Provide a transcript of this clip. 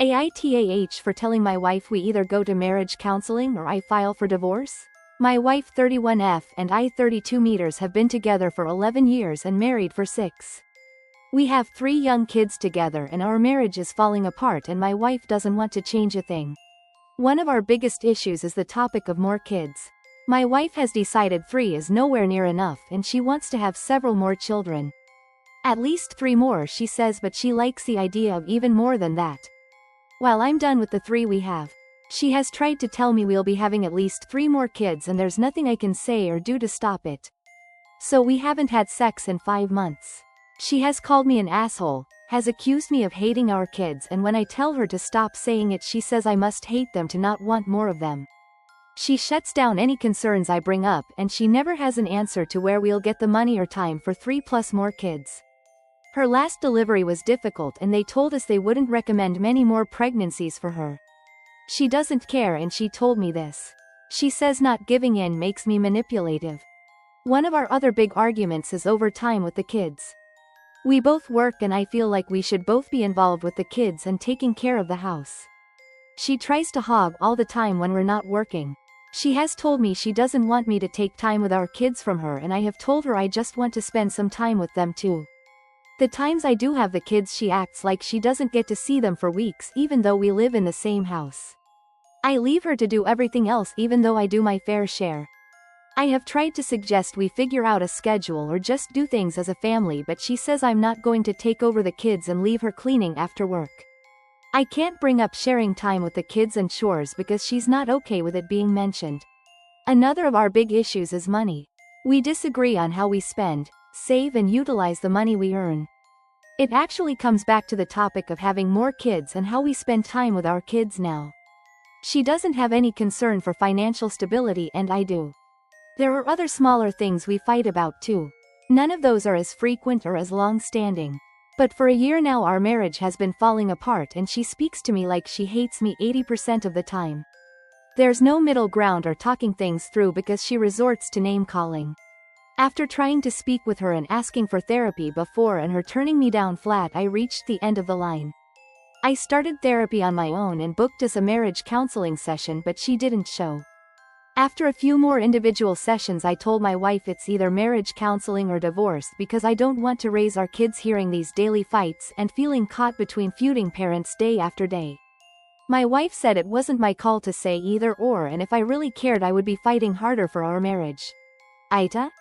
AITAH for telling my wife we either go to marriage counseling or I file for divorce? My wife 31F and I 32 meters have been together for 11 years and married for 6. We have 3 young kids together and our marriage is falling apart and my wife doesn't want to change a thing. One of our biggest issues is the topic of more kids. My wife has decided 3 is nowhere near enough and she wants to have several more children. At least 3 more she says, but she likes the idea of even more than that. While I'm done with the 3 we have, she has tried to tell me we'll be having at least 3 more kids and there's nothing I can say or do to stop it. So we haven't had sex in 5 months. She has called me an asshole, has accused me of hating our kids, and when I tell her to stop saying it she says I must hate them to not want more of them. She shuts down any concerns I bring up and she never has an answer to where we'll get the money or time for 3+ more kids. Her last delivery was difficult and they told us they wouldn't recommend many more pregnancies for her. She doesn't care and she told me this. She says not giving in makes me manipulative. One of our other big arguments is over time with the kids. We both work and I feel like we should both be involved with the kids and taking care of the house. She tries to hog all the time when we're not working. She has told me she doesn't want me to take time with our kids from her and I have told her I just want to spend some time with them too. The times I do have the kids she acts like she doesn't get to see them for weeks even though we live in the same house. I leave her to do everything else even though I do my fair share. I have tried to suggest we figure out a schedule or just do things as a family, but she says I'm not going to take over the kids and leave her cleaning after work. I can't bring up sharing time with the kids and chores because she's not okay with it being mentioned. Another of our big issues is money. We disagree on how we spend, save and utilize the money we earn. It actually comes back to the topic of having more kids and how we spend time with our kids now. She doesn't have any concern for financial stability and I do. There are other smaller things we fight about too. None of those are as frequent or as long-standing. But for a year now our marriage has been falling apart and she speaks to me like she hates me 80% of the time. There's no middle ground or talking things through because she resorts to name-calling. After trying to speak with her and asking for therapy before and her turning me down flat, I reached the end of the line. I started therapy on my own and booked us a marriage counseling session, but she didn't show. After a few more individual sessions I told my wife it's either marriage counseling or divorce because I don't want to raise our kids hearing these daily fights and feeling caught between feuding parents day after day. My wife said it wasn't my call to say either or and if I really cared I would be fighting harder for our marriage. AITAH?